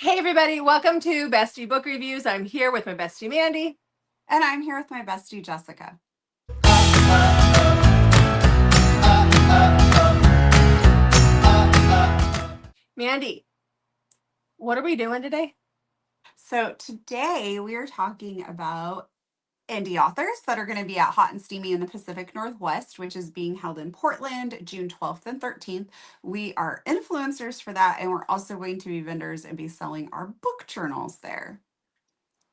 Hey everybody, welcome to Bestie Book Reviews. I'm here with my bestie Mandy. And I'm here with my bestie Jessica. Mandy, what are we doing today? So today we are talking about indie authors that are going to be at Hot and Steamy in the Pacific Northwest, which is being held in Portland, June 12th and 13th. We are influencers for that, and we're also going to be vendors and be selling our book journals there.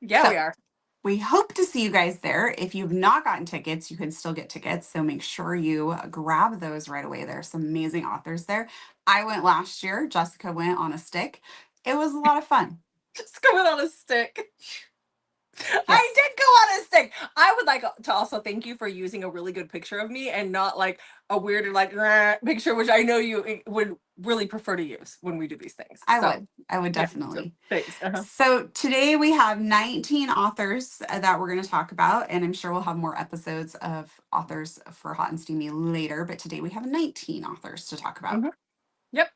Yeah, So we are. we hope to see you guys there. If you've not gotten tickets, you can still get tickets. So make sure you grab those right away. There are some amazing authors there. I went last year. Jessica went on a stick. It was a lot of fun. Just going on a stick. Yes. I did go on a stick. I would like to also thank you for using a really good picture of me and not like a weird picture, which I know you would really prefer to use when we do these things. I would Yeah, definitely. thanks. So today we have 19 authors that we're going to talk about, and I'm sure we'll have more episodes of authors for Hot and Steamy later, but today we have 19 authors to talk about. Yep.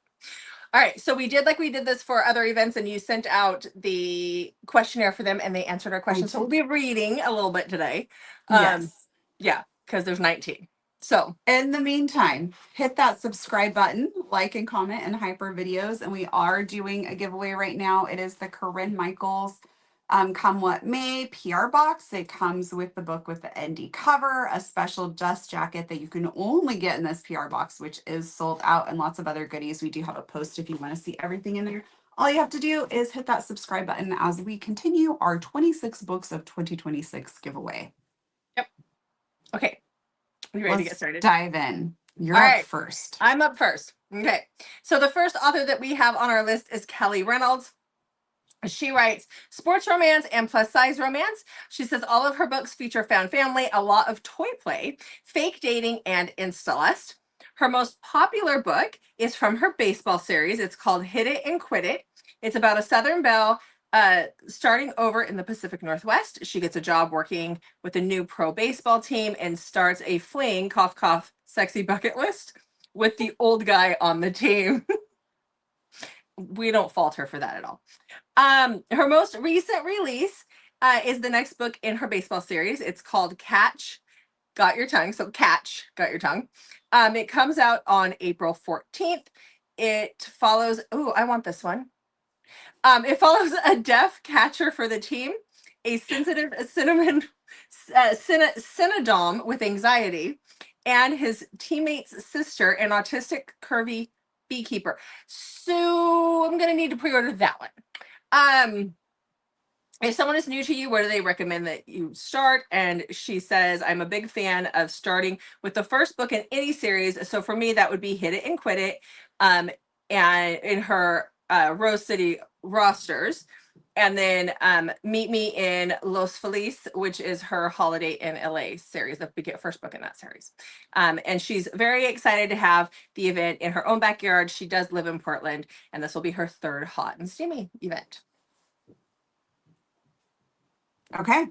All right, so we did this for other events, and you sent out the questionnaire for them, and they answered our questions. So we'll be reading a little bit today. Yes. Yeah, because there's 19. So in the meantime, hit that subscribe button, like and comment, and hyper videos. And we are doing a giveaway right now. It is the Corinne Michaels Come What May PR box. It comes with the book with the ND cover, a special dust jacket that you can only get in this PR box, which is sold out, and lots of other goodies. We do have a post if you want to see everything in there. All you have to do is hit that subscribe button as we continue our 26 books of 2026 giveaway. Yep. Okay. You ready to get started? Dive in. You're All up right. first. I'm up first. Okay. So the first author that we have on our list is Kelly Reynolds. She writes sports romance and plus size romance. She says all of her books feature found family, a lot of toy play, fake dating, and Insta-lust. Her most popular book is from her baseball series. It's called Hit It and Quit It. It's about a Southern belle starting over in the Pacific Northwest. She gets a job working with a new pro baseball team and starts a fling, cough, cough, sexy bucket list with the old guy on the team. We don't fault her for that at all. Her most recent release is the next book in her baseball series. It's called Catch Got Your Tongue. So Catch Got Your Tongue. It comes out on April 14th. It follows, I want this one. It follows a deaf catcher for the team, a sensitive Cinedom with anxiety, and his teammate's sister, an autistic curvy beekeeper. So I'm gonna need to pre-order that one. If someone is new to you, where do they recommend that you start? And she says, I'm a big fan of starting with the first book in any series. So for me, that would be Hit It and Quit It. And in her Rose City rosters. And then Meet Me in Los Feliz, which is her Holiday in LA series, the first book in that series. And she's very excited to have the event in her own backyard. She does live in Portland, and this will be her third Hot and Steamy event. Okay.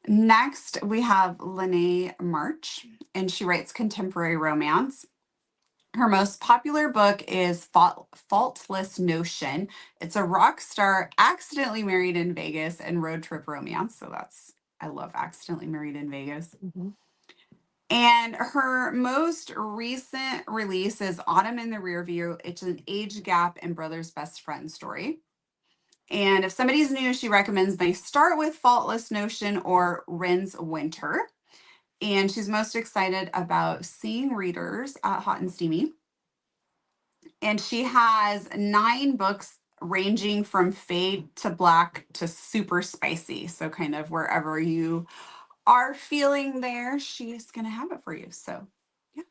Next, we have Linnea March, and she writes contemporary romance. Her most popular book is Faultless Notion. It's a rock star accidentally married in Vegas and road trip romance. So I love accidentally married in Vegas. Mm-hmm. And her most recent release is Autumn in the Rearview. It's an age gap and brother's best friend story. And if somebody's new, she recommends they start with Faultless Notion or Wren's Winter. And she's most excited about seeing readers at Hot and Steamy. And she has 9 books ranging from fade to black to super spicy. So kind of wherever you are feeling there, she's going to have it for you. So, yeah.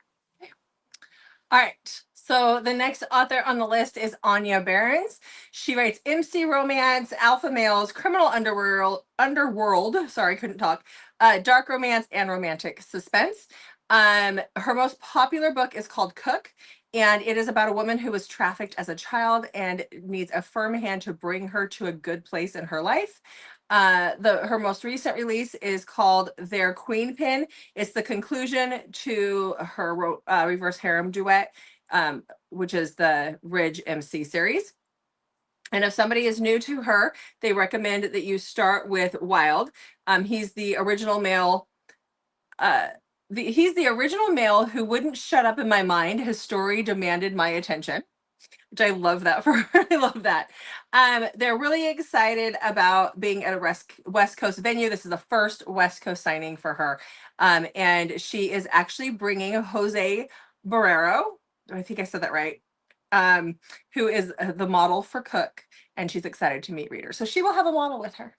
All right. So the next author on the list is Anja Barren. She writes MC romance, alpha males, criminal underworld, sorry, couldn't talk, dark romance, and romantic suspense. Her most popular book is called Cook, and it is about a woman who was trafficked as a child and needs a firm hand to bring her to a good place in her life. Her most recent release is called Their Queen Pin. It's the conclusion to her reverse harem duet, which is the Ridge MC series. And if somebody is new to her, they recommend that you start with Wild. He's the original male. He's the original male who wouldn't shut up in my mind. His story demanded my attention, which I love that for her. I love that. They're really excited about being at a West Coast venue. This is the first West Coast signing for her. And she is actually bringing Jose Barrero. I think I said that right. Who is the model for Cook, and she's excited to meet readers. So she will have a model with her.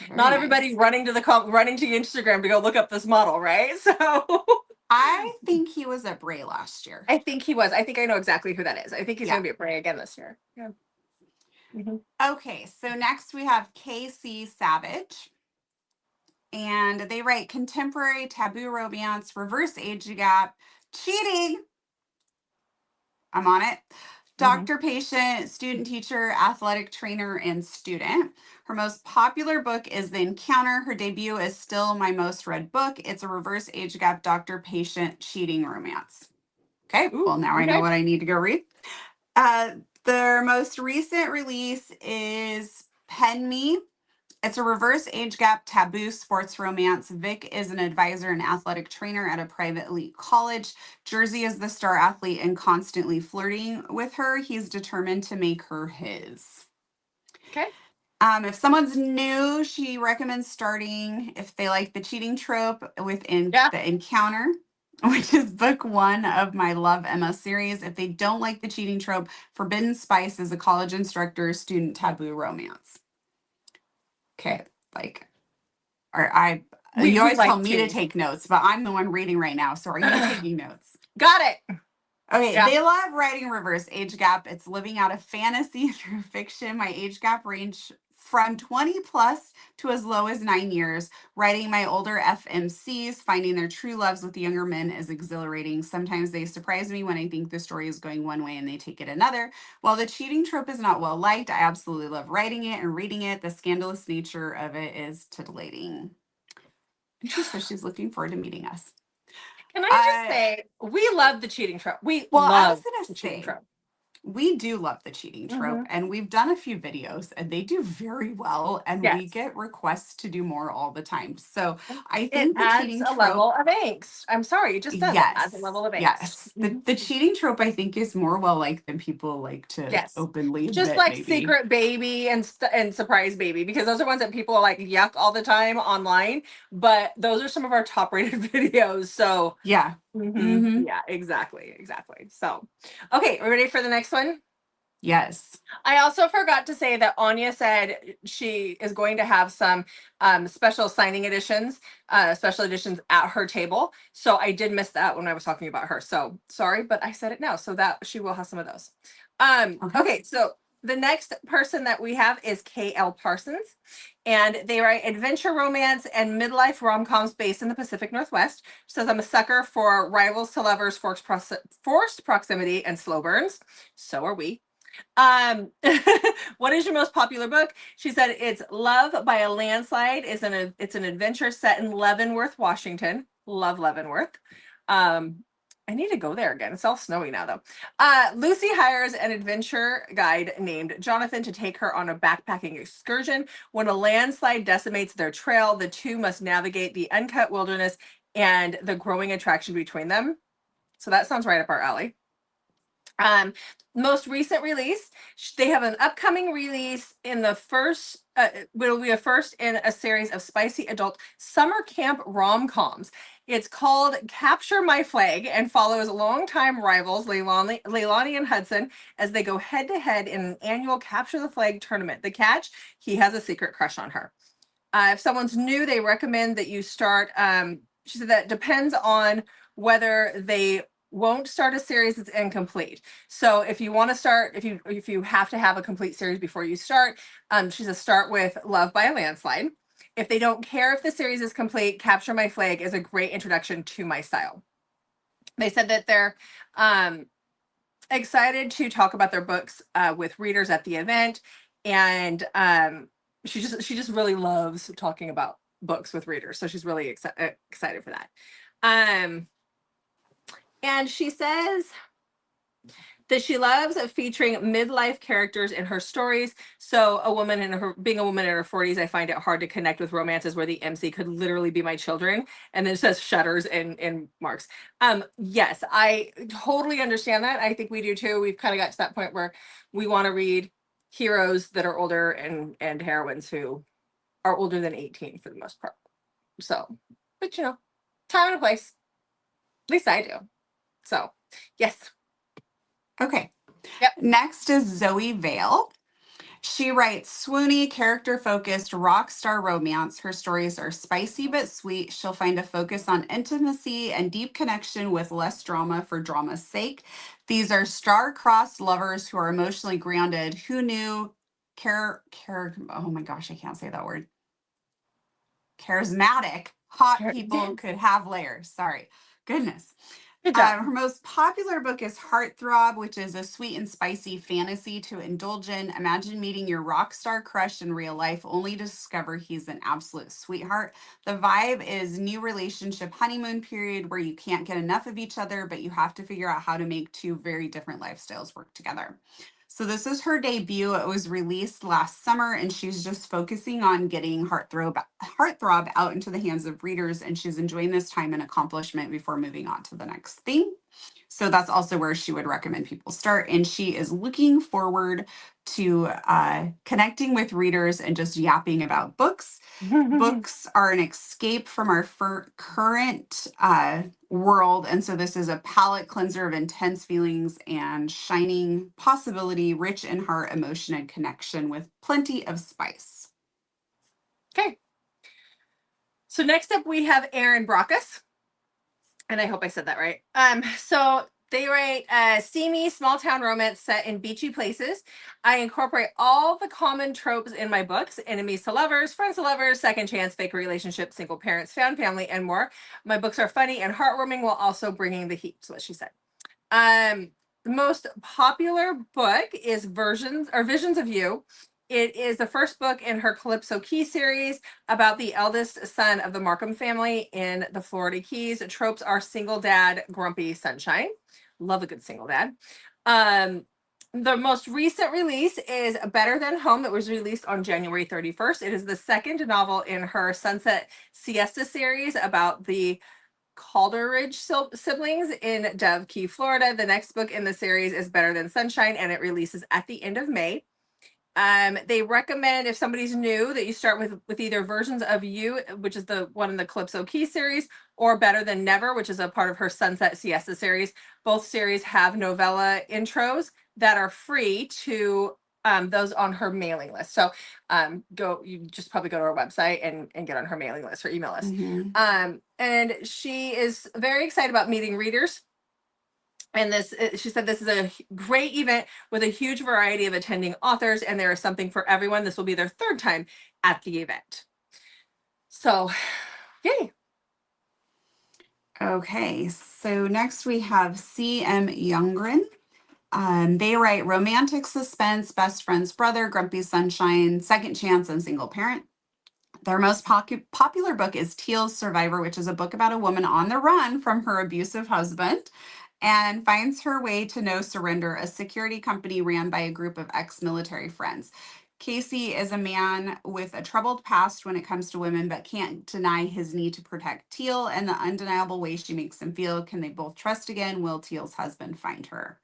Not everybody running to Instagram to go look up this model, right? So I think he was at Bray last year. I think he was. I think I know exactly who that is. I think he's going to be at Bray again this year. Yeah. Okay, so next we have KC Savage. And they write contemporary taboo romance, reverse age gap, cheating. I'm on it. Doctor, patient, student, teacher, athletic trainer, and student. Her most popular book is The Encounter. Her debut is still my most read book. It's a reverse age gap, doctor, patient, cheating romance. Okay, well, now I know what I need to go read. Their most recent release is Pen Me. It's a reverse age gap taboo sports romance. Vic is an advisor and athletic trainer at a private elite college. Jersey is the star athlete and constantly flirting with her. He's determined to make her his. Okay. If someone's new, she recommends starting, if they like the cheating trope, within The Encounter, which is book 1 of my Love Emma series. If they don't like the cheating trope, Forbidden Spice is a college instructor student taboo romance. Okay, like, you always tell me to take notes, but I'm the one reading right now. So are you taking notes? Got it. Okay, they love writing reverse age gap. It's living out a fantasy through fiction. My age gap range from 20 plus to as low as 9 years. Writing my older FMCs, finding their true loves with younger men is exhilarating. Sometimes they surprise me when I think the story is going one way and they take it another. While the cheating trope is not well liked, I absolutely love writing it and reading it. The scandalous nature of it is titillating. And she says she's looking forward to meeting us. Can I just say, we love the cheating trope. I was going to say, we do love the cheating trope, and we've done a few videos and they do very well, and we get requests to do more all the time. So I think the cheating trope, level of angst. I'm sorry, it just does. It adds a level of angst. Yes. The cheating trope, I think, is more well liked than people like to openly admit, just like maybe. Secret baby and surprise baby, because those are ones that people are like yuck all the time online, but those are some of our top rated videos. So yeah, exactly. So okay, are we ready for the next one? Yes. I also forgot to say that Anja said she is going to have some special signing editions, special editions at her table. So I did miss that when I was talking about her. So sorry, but I said it now, so that she will have some of those. Okay, so the next person that we have is KL Parsons, and they write adventure romance and midlife rom-coms based in the Pacific Northwest. She says, I'm a sucker for rivals to lovers, forced proximity, and slow burns. So are we. What is your most popular book? She said it's Love by a Landslide. It's an adventure set in Leavenworth, Washington. Love Leavenworth. I need to go there again. It's all snowy now, though. Lucy hires an adventure guide named Jonathan to take her on a backpacking excursion. When a landslide decimates their trail, the two must navigate the uncut wilderness and the growing attraction between them. So that sounds right up our alley. Most recent release, they have an upcoming release in the first, will be a first in a series of spicy adult summer camp rom-coms. It's called Capture My Flag and follows longtime rivals Leilani and Hudson as they go head-to-head in an annual Capture the Flag tournament. The catch, he has a secret crush on her. If someone's new, they recommend that you start, she said that depends on whether they won't start a series that's incomplete. So if you want to start, if you have to have a complete series before you start, she says start with Love by a Landslide. If they don't care if the series is complete, Capture My Flag is a great introduction to my style. They said that they're excited to talk about their books with readers at the event, and she just really loves talking about books with readers, so she's really excited for that. And she says that she loves featuring midlife characters in her stories. So being a woman in her 40s, I find it hard to connect with romances where the MC could literally be my children. And then it says shudders in marks. Yes, I totally understand that. I think we do too. We've kind of got to that point where we want to read heroes that are older and heroines who are older than 18 for the most part. So, but you know, time and a place. At least I do. So, yes. Okay. Yep. Next is Zoey Vale. She writes swoony, character-focused rock star romance. Her stories are spicy but sweet. She'll find a focus on intimacy and deep connection with less drama for drama's sake. These are star-crossed lovers who are emotionally grounded. Who knew oh my gosh, I can't say that word. Charismatic, hot people could have layers. Sorry. Goodness. Good job. Her most popular book is Heartthrob, which is a sweet and spicy fantasy to indulge in. Imagine meeting your rock star crush in real life, only to discover he's an absolute sweetheart. The vibe is new relationship honeymoon period where you can't get enough of each other, but you have to figure out how to make two very different lifestyles work together. So this is her debut. It was released last summer, and she's just focusing on getting Heartthrob out into the hands of readers, and she's enjoying this time and accomplishment before moving on to the next thing. So that's also where she would recommend people start, and she is looking forward to connecting with readers and just yapping about books. Books are an escape from our current world. And so this is a palate cleanser of intense feelings and shining possibility, rich in heart, emotion, and connection with plenty of spice. Okay. So next up we have Erin Brockus. And I hope I said that right. So they write a steamy small town romance set in beachy places. I incorporate all the common tropes in my books: enemies to lovers, friends to lovers, second chance, fake relationships, single parents, found family, and more. My books are funny and heartwarming while also bringing the heat, is what she said. The most popular book is Visions of You. It is the first book in her Calypso Key series about the eldest son of the Markham family in the Florida Keys. Tropes are single dad, grumpy sunshine. Love a good single dad. The most recent release is Better Than Home, that was released on January 31st. It is the second novel in her Sunset Siesta series about the Calderidge siblings in Dove Key, Florida. The next book in the series is Better Than Sunshine, and it releases at the end of May. They recommend, if somebody's new, that you start with either Versions of You, which is the one in the Calypso Key series, or Better Than Never, which is a part of her Sunset Siesta series. Both series have novella intros that are free to those on her mailing list. So you just probably go to her website and get on her mailing list or email list. Mm-hmm. And she is very excited about meeting readers. And she said, this is a great event with a huge variety of attending authors, and there is something for everyone. This will be their third time at the event. So, yay. Okay, so next we have C.M. Youngren. They write romantic suspense, best friend's brother, grumpy sunshine, second chance, and single parent. Their most popular book is Teal's Survivor, which is a book about a woman on the run from her abusive husband and finds her way to No Surrender, a security company ran by a group of ex-military friends. Casey is a man with a troubled past when it comes to women, but can't deny his need to protect Teal and the undeniable way she makes him feel. Can they both trust again? Will Teal's husband find her?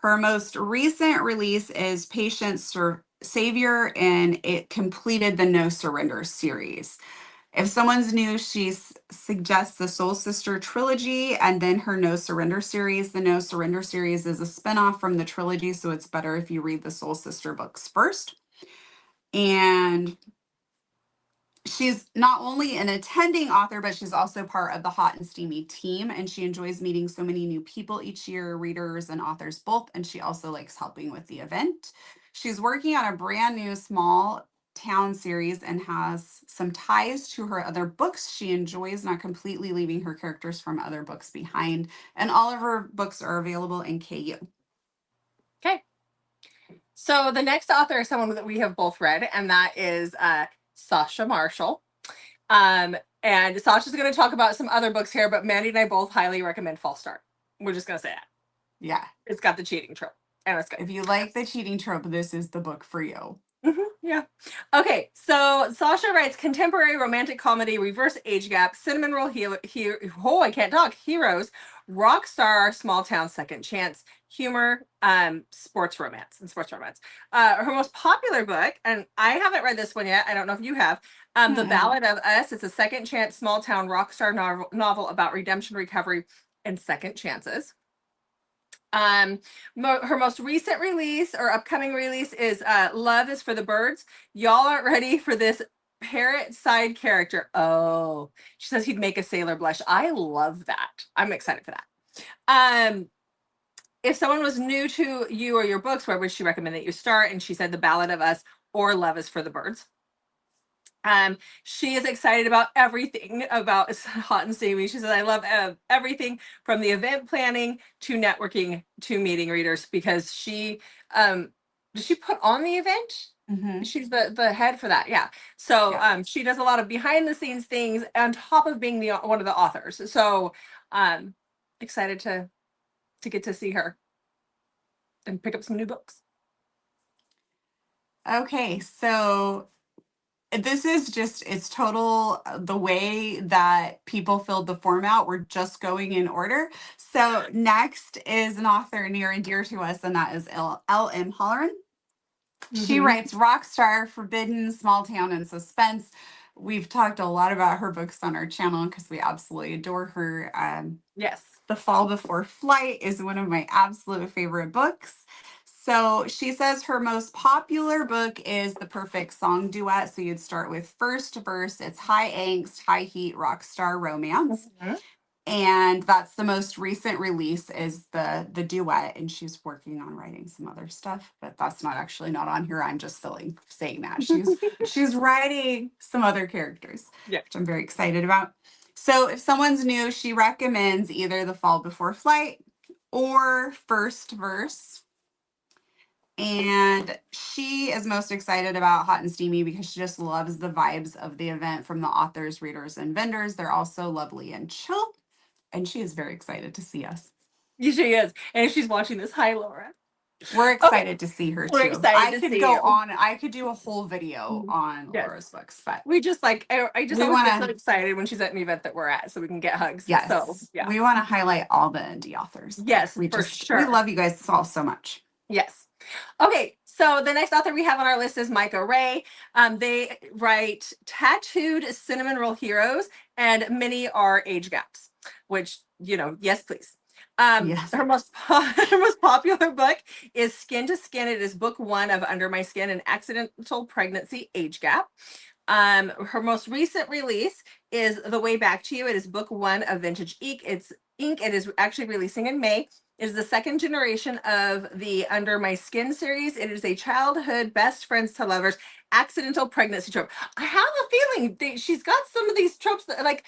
Her most recent release is Patience Savior, and it completed the No Surrender series. If someone's new, she suggests the Soul Sister trilogy and then her No Surrender series. The No Surrender series is a spinoff from the trilogy, so it's better if you read the Soul Sister books first. And she's not only an attending author, but she's also part of the Hot and Steamy team, and she enjoys meeting so many new people each year, readers and authors both, and she also likes helping with the event. She's working on a brand new small town series and has some ties to her other books. She enjoys not completely leaving her characters from other books behind, and all of her books are available in KU. Okay. So the next author is someone that we have both read, and that is Sasha Marshall. And Sasha's going to talk about some other books here, but Mandy and I both highly recommend False Start. We're just going to say that. Yeah. It's got the cheating trope, and it's good. If you like the cheating trope, this is the book for you. Yeah. Okay, so Sasha writes contemporary romantic comedy, reverse age gap, cinnamon roll I can't talk, heroes, rock star, small town second chance, humor, sports romance. Her most popular book, and I haven't read this one yet. I don't know if you have. The Ballad of Us. It's a second chance small town rock star novel about redemption, recovery, and second chances. Her most recent release or upcoming release is Love is for the Birds. Y'all aren't ready for this parrot side character. Oh, she says he'd make a sailor blush. I love that. I'm excited for that. If someone was new to you or your books, where would she recommend that you start? And she said The Ballad of Us or Love is for the Birds. She is excited about everything about Hot and Steamy. She says, I love everything from the event planning to networking to meeting readers, because she does she put on the event? She's the head for that. Yeah. So she does a lot of behind the scenes things on top of being one of the authors. So excited to get to see her and pick up some new books. Okay, so this is just, it's total the way that people filled the form out. We're just going in order. So next is an author near and dear to us, and that is L.M. Halloran. She writes rockstar, forbidden, small town, and suspense. We've talked a lot about her books on our channel because we absolutely adore her. Yes. The Fall Before Flight is one of my absolute favorite books. So she says her most popular book is The Perfect Song Duet. So you'd start with first verse. It's high angst, high heat, rock star romance. And that's the most recent release is the duet. And she's working on writing some other stuff, but that's not on here. I'm just saying that. She's writing some other characters, which I'm very excited about. So if someone's new, she recommends either The Fall Before Flight or First Verse. And she is most excited about Hot and Steamy because she just loves the vibes of the event from the authors, readers, and vendors. They're also lovely and chill. And she is very excited to see us. Yeah, she is. And she's watching this. Hi, Laura. We're excited to see her too. We're excited to see you. I could do a whole video on Laura's books, but we just I just always get so excited when she's at an event that we're at, so we can get hugs. Yes. So yeah. We want to highlight all the indie authors. Yes, for sure. We love you guys all so much. Yes. Okay, so the next author we have on our list is Micah Rae. They write tattooed cinnamon roll heroes, and many are age gaps, which, yes, please. Yes. Her most popular book is Skin to Skin. It is book 1 of Under My Skin, an accidental pregnancy age gap. Her most recent release is The Way Back to You. It is book 1 of Vintage Ink. It is actually releasing in May. It is the second generation of the Under My Skin series. It is a childhood best friends to lovers accidental pregnancy trope. I have a feeling she's got some of these tropes that I like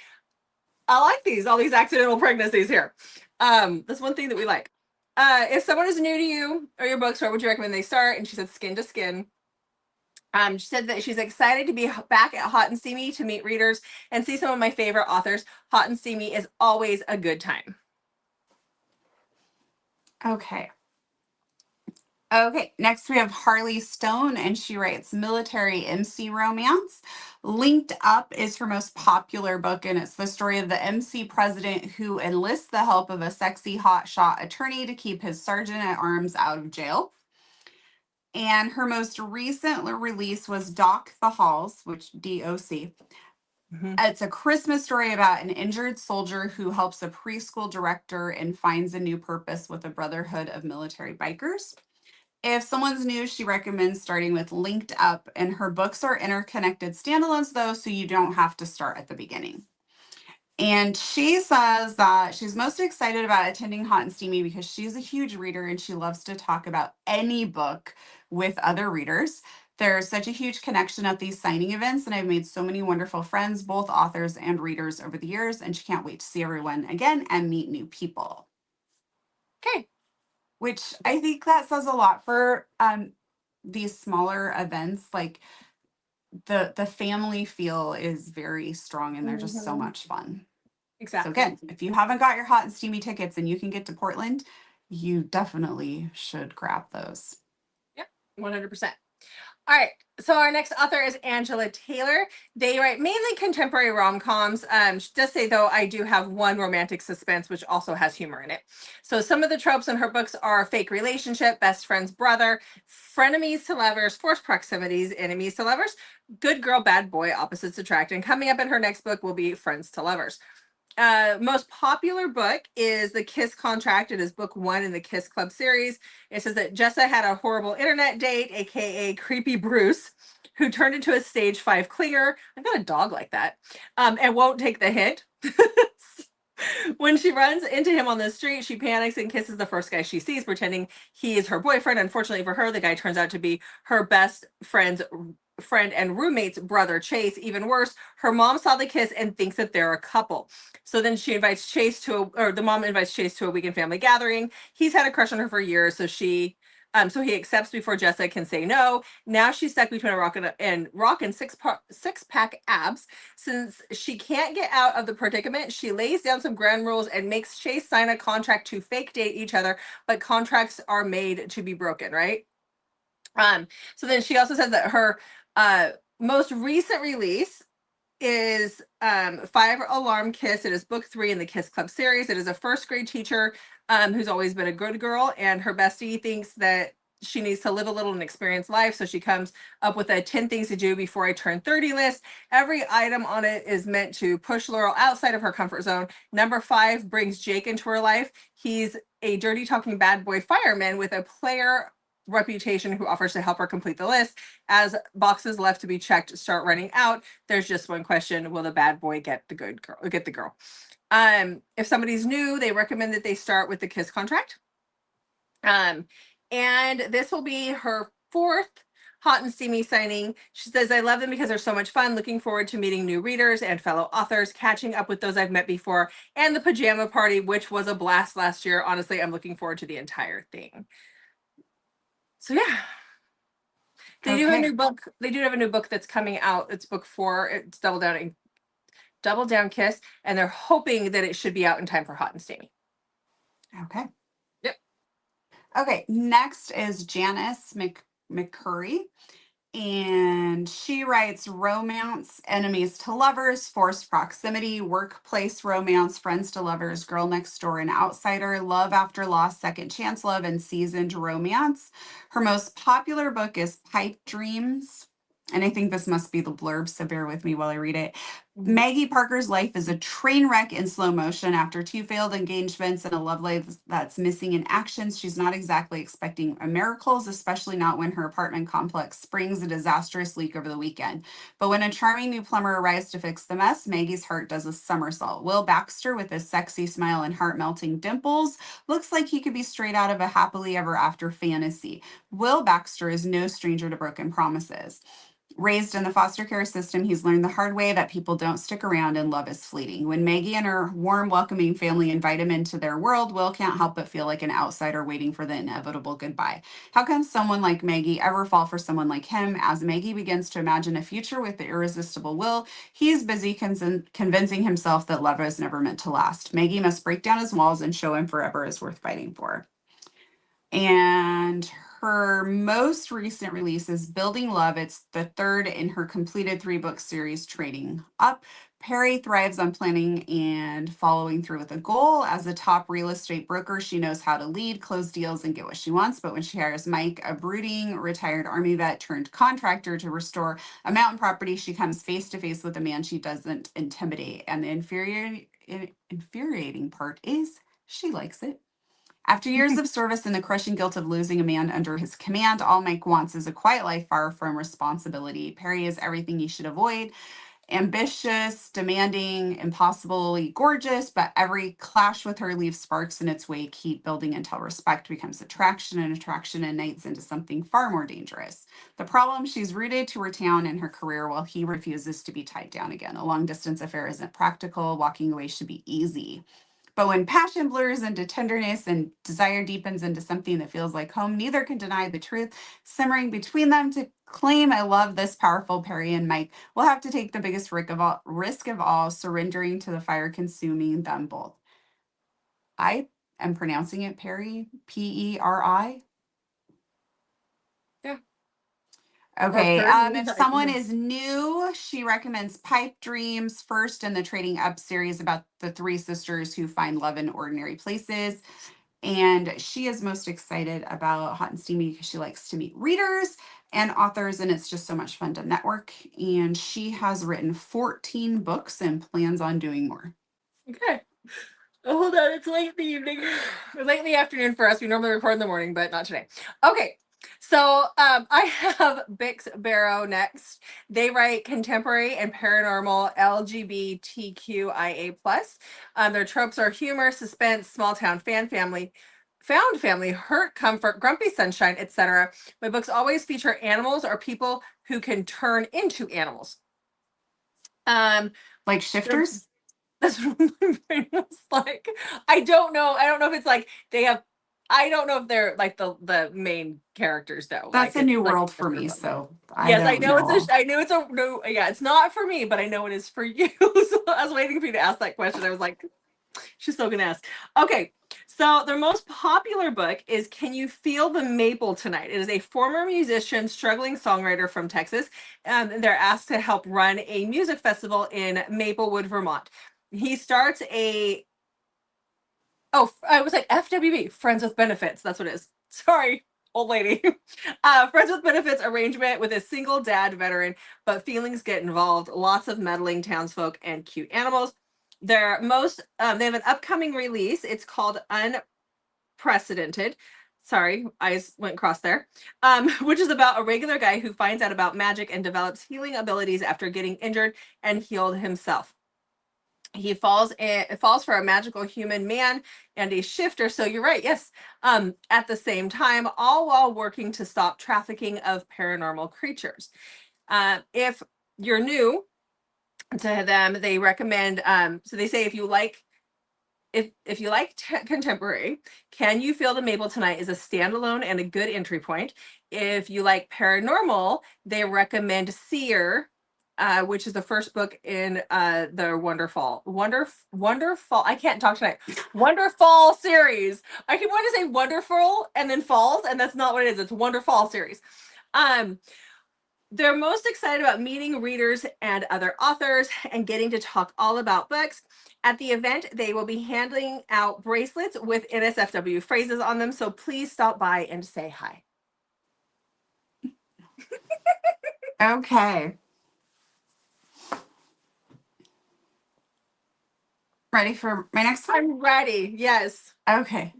all these accidental pregnancies here. That's one thing that we like. If someone is new to you or your books, where would you recommend they start? And she said Skin to Skin. She said that she's excited to be back at Hot and Steamy to meet readers and see some of my favorite authors. Hot and Steamy is always a good time. Okay, next we have Harley Stone, and she writes military MC romance. Linked Up is her most popular book, and it's the story of the MC president who enlists the help of a sexy hotshot attorney to keep his sergeant at arms out of jail. And her most recent release was Doc the Halls, which DOC. It's a Christmas story about an injured soldier who helps a preschool director and finds a new purpose with a brotherhood of military bikers. If someone's new, she recommends starting with Linked Up, and her books are interconnected standalones though, so you don't have to start at the beginning. And she says that she's most excited about attending Hot and Steamy because she's a huge reader and she loves to talk about any book with other readers. There's such a huge connection at these signing events, and I've made so many wonderful friends, both authors and readers over the years, and she can't wait to see everyone again and meet new people. Okay. Which I think that says a lot for these smaller events. Like the family feel is very strong, and they're just so much fun. Exactly. So again, if you haven't got your Hot and Steamy tickets and you can get to Portland, you definitely should grab those. Yep, 100%. All right. So our next author is Angela Taylor. They write mainly contemporary rom-coms. She does say, though, I do have one romantic suspense, which also has humor in it. So some of the tropes in her books are fake relationship, best friend's brother, frenemies to lovers, forced proximities, enemies to lovers, good girl, bad boy, opposites attract. And coming up in her next book will be friends to lovers. Most popular book is The Kiss Contract. It is book 1 in the Kiss Club series. It says that Jessa had a horrible internet date, aka Creepy Bruce, who turned into a stage 5 clinger. I've got a dog like that, and won't take the hint. When she runs into him on the street, she panics and kisses the first guy she sees, pretending he is her boyfriend. Unfortunately for her, the guy turns out to be her best friend and roommate's brother, Chase. Even worse, her mom saw the kiss and thinks that they're a couple. So then the mom invites Chase to a weekend family gathering. He's had a crush on her for years, so he accepts before Jessa can say no. Now she's stuck between a rock and six pack abs. Since she can't get out of the predicament, she lays down some ground rules and makes Chase sign a contract to fake date each other, but contracts are made to be broken, right? So then she also says that her most recent release is 5 Alarm Kiss. It is book 3 in the Kiss Club series. It is a first grade teacher who's always been a good girl, and her bestie thinks that she needs to live a little and experience life. So she comes up with a 10 things to do before I turn 30 list. Every item on it is meant to push Laurel outside of her comfort zone. Number 5 brings Jake into her life. He's a dirty talking bad boy fireman with a player reputation who offers to help her complete the list. As boxes left to be checked start running out, there's just one question: will the bad boy get the girl? If somebody's new, they recommend that they start with the Kiss Contract. And this will be her 4th Hot and Steamy signing. She says, I love them because they're so much fun. Looking forward to meeting new readers and fellow authors, catching up with those I've met before, and the pajama party, which was a blast last year. Honestly, I'm looking forward to the entire thing. So yeah, they do have a new book. They do have a new book that's coming out. It's book 4. It's Double Down Kiss, and they're hoping that it should be out in time for Hot and Steamy. Okay. Yep. Okay, next is Janice McCurry. And she writes romance, enemies to lovers, forced proximity, workplace romance, friends to lovers, girl next door and outsider, love after loss, second chance love, and seasoned romance. Her most popular book is Pipe Dreams. And I think this must be the blurb, so bear with me while I read it. Maggie Parker's life is a train wreck in slow motion. After 2 failed engagements and a love life that's missing in action, she's not exactly expecting miracles, especially not when her apartment complex springs a disastrous leak over the weekend. But when a charming new plumber arrives to fix the mess, Maggie's heart does a somersault. Will Baxter, with his sexy smile and heart-melting dimples, looks like he could be straight out of a happily ever after fantasy. Will Baxter is no stranger to broken promises. Raised in the foster care system, he's learned the hard way that people don't stick around and love is fleeting. When Maggie and her warm, welcoming family invite him into their world, Will can't help but feel like an outsider waiting for the inevitable goodbye. How can someone like Maggie ever fall for someone like him? As Maggie begins to imagine a future with the irresistible Will, he's busy convincing himself that love is never meant to last. Maggie must break down his walls and show him forever is worth fighting for. And her most recent release is Building Love. It's the 3rd in her completed 3-book series, Trading Up. Perry thrives on planning and following through with a goal. As a top real estate broker, she knows how to lead, close deals, and get what she wants. But when she hires Mike, a brooding retired Army vet turned contractor, to restore a mountain property, she comes face to face with a man she doesn't intimidate. And the infuriating part is she likes it. After years of service and the crushing guilt of losing a man under his command, all Mike wants is a quiet life far from responsibility. Perry is everything you should avoid: ambitious, demanding, impossibly gorgeous, but every clash with her leaves sparks in its wake, keep building until respect becomes attraction, and attraction ignites into something far more dangerous. The problem: she's rooted to her town and her career while he refuses to be tied down again. A long distance affair isn't practical. Walking away should be easy. But when passion blurs into tenderness and desire deepens into something that feels like home, neither can deny the truth simmering between them. To claim I love this powerful Perry and Mike will have to take the biggest risk of all, surrendering to the fire consuming them both. I am pronouncing it Perry, Peri. Yeah. Okay. If someone is new, she recommends Pipe Dreams, first in the Trading Up series about the three sisters who find love in ordinary places. And she is most excited about Hot and Steamy because she likes to meet readers and authors, and it's just so much fun to network. And she has written 14 books and plans on doing more. Okay. Oh, hold on, it's late in the evening. Late in the afternoon for us. We normally record in the morning, but not today. Okay. So I have Bix Barrow next. They write contemporary and paranormal LGBTQIA+. Their tropes are humor, suspense, small town family, found family, hurt, comfort, grumpy sunshine, etc. My books always feature animals or people who can turn into animals. Like shifters? That's what my brain was like. I don't know if it's like they have. I don't know if they're like the main characters though. That's like a new world for me. So yes, I know it's a. I knew it's a no. Yeah, it's not for me, but I know it is for you. So I was waiting for you to ask that question. I was like, she's still gonna ask. Okay, so their most popular book is "Can You Feel the Maple Tonight?" It is a former musician, struggling songwriter from Texas, and they're asked to help run a music festival in Maplewood, Vermont. He starts a I was like FWB, Friends with Benefits. That's what it is. Sorry, old lady. Friends with Benefits arrangement with a single dad veteran, but feelings get involved. Lots of meddling townsfolk and cute animals. They have an upcoming release. It's called Unprecedented. Sorry, eyes went cross there. Which is about a regular guy who finds out about magic and develops healing abilities after getting injured and healed himself. He falls for a magical human man and a shifter. So you're right. Yes. At the same time, all while working to stop trafficking of paranormal creatures. If you're new to them, they recommend, so they say if you like contemporary, Can You Feel the Maple Tonight is a standalone and a good entry point. If you like paranormal, they recommend Seer, which is the first book in the Wonderfall. I can't talk tonight. Wonderfall series. I keep wanting to say wonderful and then falls, and that's not what it is. It's Wonderfall series. They're most excited about meeting readers and other authors and getting to talk all about books. At the event, they will be handing out bracelets with NSFW phrases on them, so please stop by and say hi. Okay. Ready for my next one? I'm ready. Yes. Okay.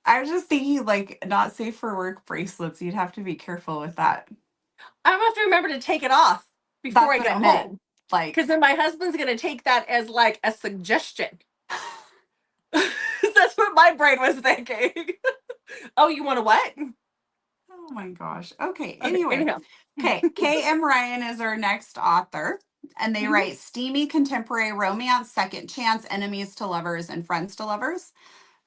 I was just thinking, like, not safe for work bracelets. You'd have to be careful with that. I'm gonna have to remember to take it off before I get home. Like, because then my husband's gonna take that as like a suggestion. That's what my brain was thinking. Oh, you want to what? Oh my gosh. Okay. Anyway. Anyhow. Okay. K.M. Ryan is our next author, and they write steamy contemporary romance, second chance, enemies to lovers, and friends to lovers.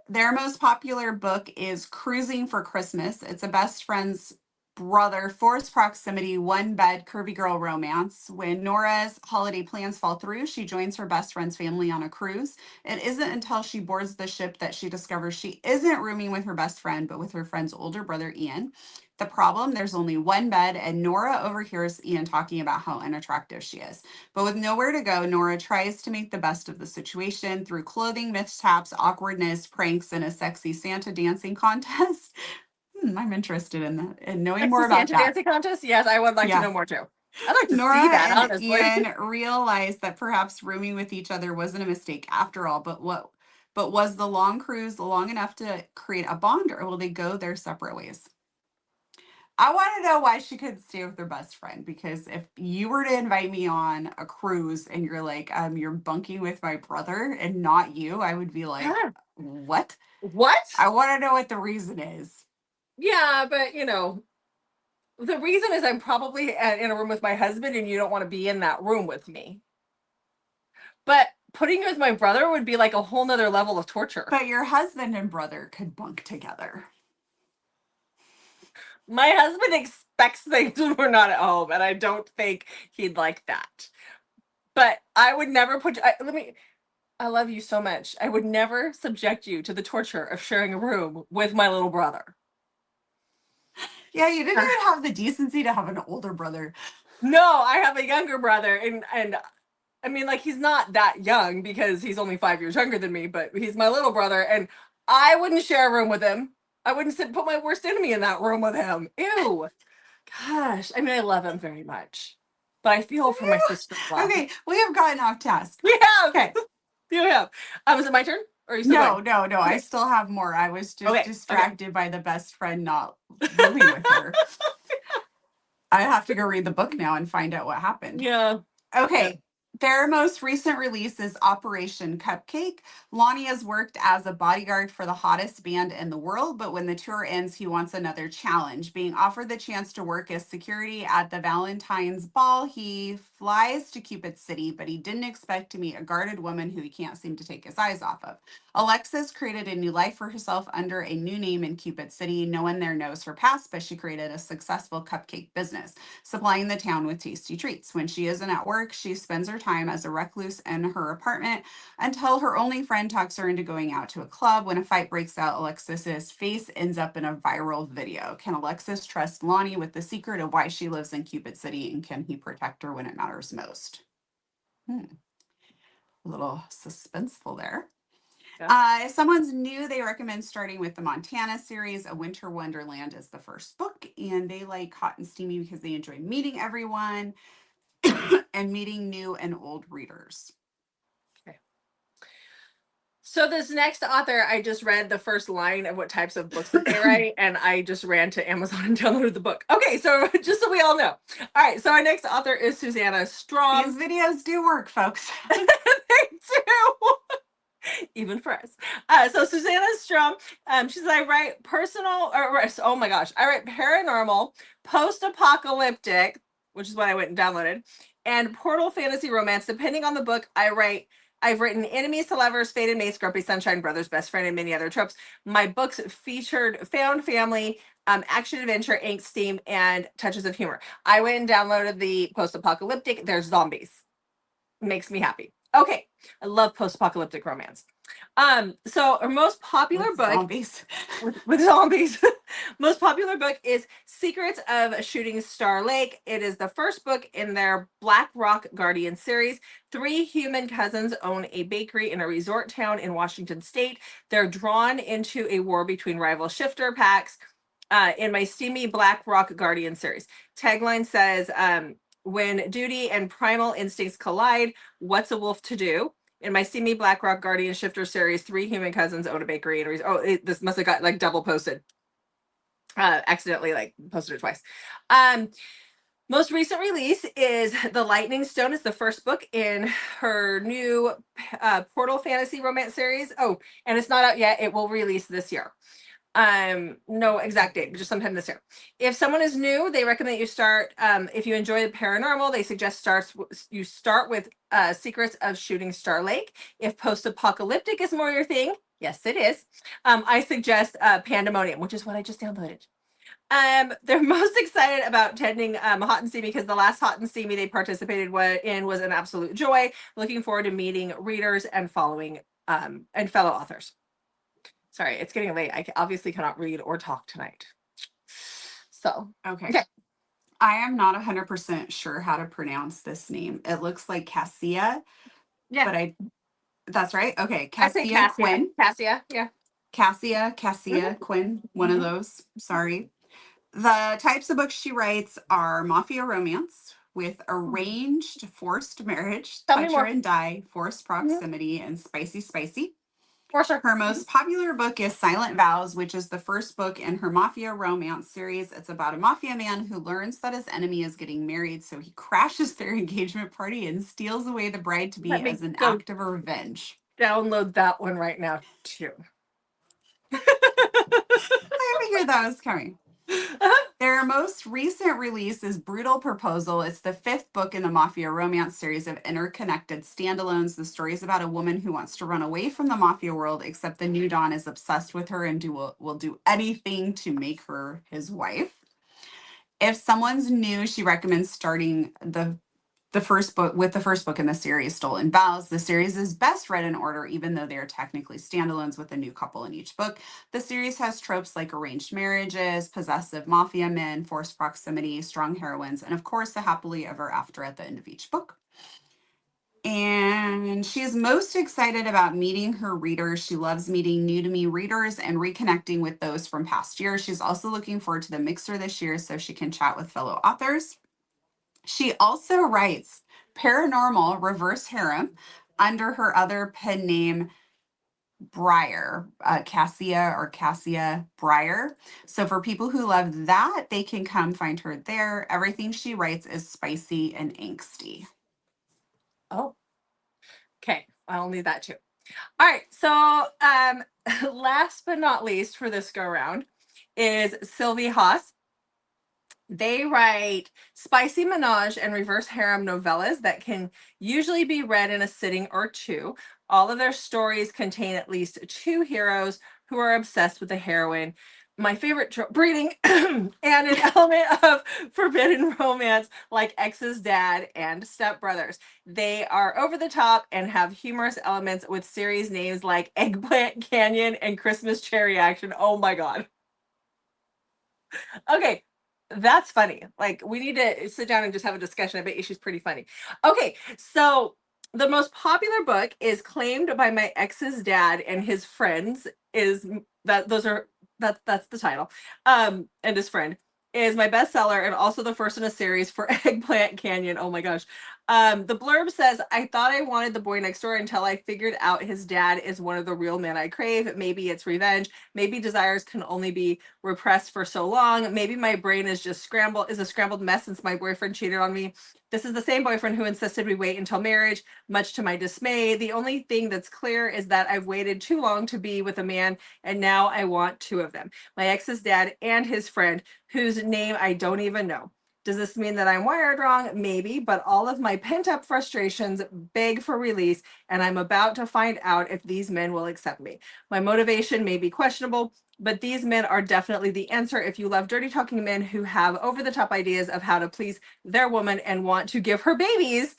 Their most popular book is Cruising for Christmas. It's a best friend's brother, forced proximity, one bed, curvy girl romance. When Nora's holiday plans fall through, she joins her best friend's family on a cruise. It isn't until she boards the ship that she discovers she isn't rooming with her best friend, but with her friend's older brother, Ian. The problem, there's only one bed, and Nora overhears Ian talking about how unattractive she is. But with nowhere to go, Nora tries to make the best of the situation through clothing mishaps, awkwardness, pranks, and a sexy Santa dancing contest. I'm interested in that and knowing more about Santa that. dancing contest? Yes, I would like to know more too. I'd like to Nora see that, and honestly. Ian realized that perhaps rooming with each other wasn't a mistake after all, but was the long cruise long enough to create a bond, or will they go their separate ways? I want to know why she couldn't stay with her best friend, because if you were to invite me on a cruise and you're like, you're bunking with my brother and not you, I would be like, what? What? I want to know what the reason is. Yeah, but the reason is I'm probably in a room with my husband and you don't want to be in that room with me. But putting you with my brother would be like a whole nother level of torture. But your husband and brother could bunk together. My husband expects things when we're not at home, and I don't think he'd like that. But I would never I love you so much. I would never subject you to the torture of sharing a room with my little brother. Yeah, you didn't even have the decency to have an older brother. No, I have a younger brother, and I mean, like, he's not that young because he's only 5 years younger than me, but he's my little brother, and I wouldn't share a room with him. I wouldn't put my worst enemy in that room with him. Ew. Gosh, I mean, I love him very much, but I feel for my sister-in-law. Okay, we have gotten off task. We have. Okay. You have. Was it my turn? Or are you still No, going? no. Okay. I still have more. I was just Okay, distracted by the best friend not living with her. I have to go read the book now and find out what happened. Yeah. Okay. Their most recent release is Operation Cupcake. Lonnie has worked as a bodyguard for the hottest band in the world, but when the tour ends, he wants another challenge. Being offered the chance to work as security at the Valentine's Ball, he flies to Cupid City, but he didn't expect to meet a guarded woman who he can't seem to take his eyes off of. Alexis created a new life for herself under a new name in Cupid City. No one there knows her past, but she created a successful cupcake business, supplying the town with tasty treats. When she isn't at work, she spends her time as a recluse in her apartment until her only friend talks her into going out to a club. When a fight breaks out, Alexis's face ends up in a viral video. Can Alexis trust Lonnie with the secret of why she lives in Cupid City, and can he protect her when it matters most? A little suspenseful there. Yeah. If someone's new, they recommend starting with the Montana series. A Winter Wonderland is the first book, and they like Hot and Steamy because they enjoy meeting everyone and meeting new and old readers. Okay. So this next author, I just read the first line of what types of books that they write, and I just ran to Amazon and downloaded the book. Okay, so just so we all know. All right, so our next author is Susanna Strong. These videos do work, folks. They do. Even for us. So Susanna Strong, she says, I write oh my gosh, I write paranormal, post-apocalyptic, which is what I went and downloaded, and portal fantasy romance. Depending on the book, I've written enemies to lovers, fated mates, grumpy sunshine, brother's best friend, and many other tropes. My books featured found family, action adventure, angst, steam, and touches of humor. I went and downloaded the post-apocalyptic. There's zombies. Makes me happy. Okay, I love post-apocalyptic romance. So our most popular book zombies. with zombies. Most popular book is Secrets of Shooting Star Lake. It is the first book in their Black Rock Guardian series. 3 human cousins own a bakery in a resort town in Washington State. They're drawn into a war between rival shifter packs. In my steamy Black Rock Guardian series, tagline says, when duty and primal instincts collide, what's a wolf to do? In my steamy Black Rock Guardian Shifter series, 3 human cousins own a bakery. And this must have got like double posted. Accidentally like posted it twice. Most recent release is The Lightning Stone. Is the first book in her new portal fantasy romance series. Oh, and it's not out yet. It will release this year. No exact date, but just sometime this year. If someone is new, they recommend you start, if you enjoy the paranormal, they suggest you start with Secrets of Shooting Star Lake. If post-apocalyptic is more your thing, yes it is, I suggest Pandemonium, which is what I just downloaded. They're most excited about attending Hot and Steamy because the last Hot and Steamy they participated in was an absolute joy. Looking forward to meeting readers and following and fellow authors. Sorry, it's getting late. I obviously cannot read or talk tonight. So, okay. I am not 100% sure how to pronounce this name. It looks like Cassia. Yeah. But that's right. Okay. Cassia Quinn. Cassia, yeah. Cassia Quinn. One of those. Sorry. The types of books she writes are mafia romance with arranged forced marriage, toucher and die, forced proximity, and spicy. For sure. Her most popular book is Silent Vows, which is the first book in her mafia romance series. It's about a mafia man who learns that his enemy is getting married, so he crashes their engagement party and steals away the bride-to-be as an act of revenge. Download that one right now, too. I figured that was coming. Their most recent release is Brutal Proposal. It's the 5th book in the Mafia romance series of interconnected standalones. The story is about a woman who wants to run away from the Mafia world, except the new Don is obsessed with her and will do anything to make her his wife. If someone's new, she recommends starting the the first book in the series, Stolen Vows. The series is best read in order, even though they are technically standalones with a new couple in each book. The series has tropes like arranged marriages, possessive mafia men, forced proximity, strong heroines, and of course, the happily ever after at the end of each book. And she is most excited about meeting her readers. She loves meeting new to me readers and reconnecting with those from past years. She's also looking forward to the mixer this year so she can chat with fellow authors. She also writes paranormal reverse harem under her other pen name, Breyer, Cassia Breyer. So for people who love that, they can come find her there. Everything she writes is spicy and angsty. Oh, okay. I'll need that too. All right. So, last but not least for this go round is Sylvie Haas. They write spicy menage and reverse harem novellas that can usually be read in a sitting or two. All of their stories contain at least two heroes who are obsessed with the heroine. My favorite breeding and an element of forbidden romance like ex's dad and stepbrothers. They are over the top and have humorous elements with series names like Eggplant Canyon and Christmas Cherry Action. Oh my God. Okay, that's funny. Like, we need to sit down and just have a discussion. I bet you she's pretty funny. Okay, so the most popular book is claimed by my ex's dad and his friends is that's the title. And his friend is my bestseller and also the first in a series for Eggplant Canyon. Oh my gosh. The blurb says, I thought I wanted the boy next door until I figured out his dad is one of the real men I crave. Maybe it's revenge. Maybe desires can only be repressed for so long. Maybe my brain is just a scrambled mess since my boyfriend cheated on me. This is the same boyfriend who insisted we wait until marriage, much to my dismay. The only thing that's clear is that I've waited too long to be with a man, and now I want two of them. My ex's dad and his friend, whose name I don't even know. Does this mean that I'm wired wrong? Maybe, but all of my pent-up frustrations beg for release, and I'm about to find out if these men will accept me. My motivation may be questionable, but these men are definitely the answer if you love dirty talking men who have over-the-top ideas of how to please their woman and want to give her babies.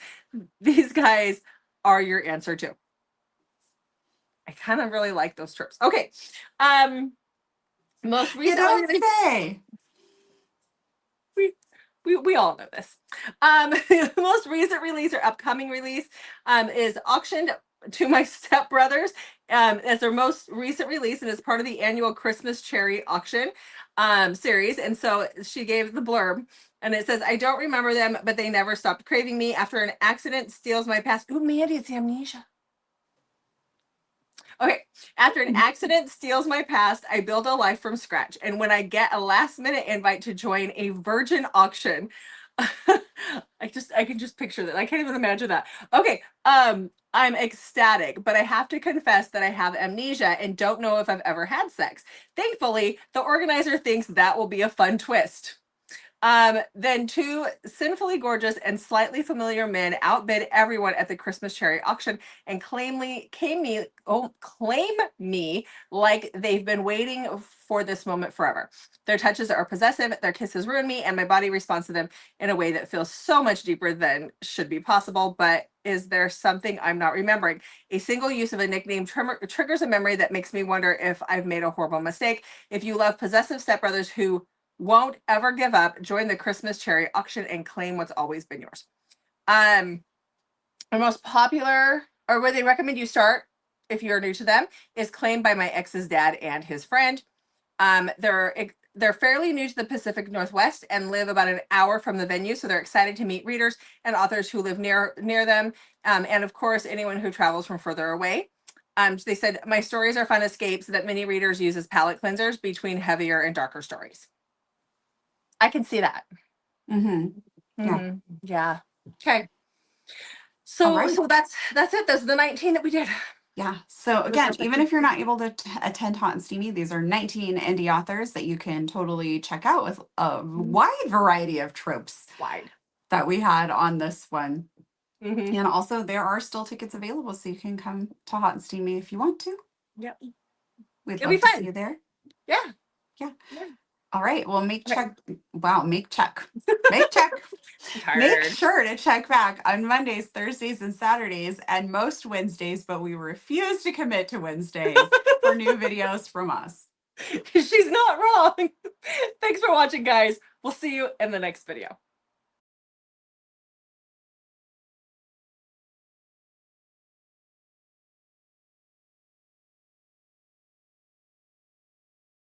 These guys are your answer too. I kind of really like those tropes. Okay. Most recently, you don't say. We all know this. Most recent release or upcoming release is Auctioned to My Stepbrothers as their most recent release, and it's part of the annual Christmas Cherry Auction series. And so she gave the blurb, and it says, I don't remember them, but they never stopped craving me. After an accident steals my past. Ooh, Mandy, it's amnesia. Okay, after an accident steals my past, I build a life from scratch. And when I get a last minute invite to join a virgin auction, I can just picture that. I can't even imagine that. Okay, I'm ecstatic, but I have to confess that I have amnesia and don't know if I've ever had sex. Thankfully, the organizer thinks that will be a fun twist. Then two sinfully gorgeous and slightly familiar men outbid everyone at the Christmas Cherry Auction and claim me like they've been waiting for this moment forever. Their touches are possessive, their kisses ruin me, and my body responds to them in a way that feels so much deeper than should be possible. But is there something I'm not remembering? A single use of a nickname triggers a memory that makes me wonder if I've made a horrible mistake. If you love possessive stepbrothers who won't ever give up, join the Christmas Cherry Auction and claim what's always been yours. The most popular, or where they recommend you start if you're new to them, is Claimed by My Ex's Dad and His Friend. They're fairly new to the Pacific Northwest and live about an hour from the venue, so they're excited to meet readers and authors who live near them, and of course anyone who travels from further away. They said, my stories are fun escapes that many readers use as palate cleansers between heavier and darker stories. I can see that. Yeah. Yeah. Okay. So right. So that's it. Those are the 19 that we did. Yeah. So again, even if you're not able to attend Hot and Steamy, these are 19 indie authors that you can totally check out with a wide variety of tropes that we had on this one. And also there are still tickets available, so you can come to Hot and Steamy if you want to. Yep. We'd love to see you there. Yeah. All right. Well, make check. Wow. Make check. Make Tired. sure to check back on Mondays, Thursdays, and Saturdays, and most Wednesdays, but we refuse to commit to Wednesdays for new videos from us. She's not wrong. Thanks for watching, guys. We'll see you in the next video.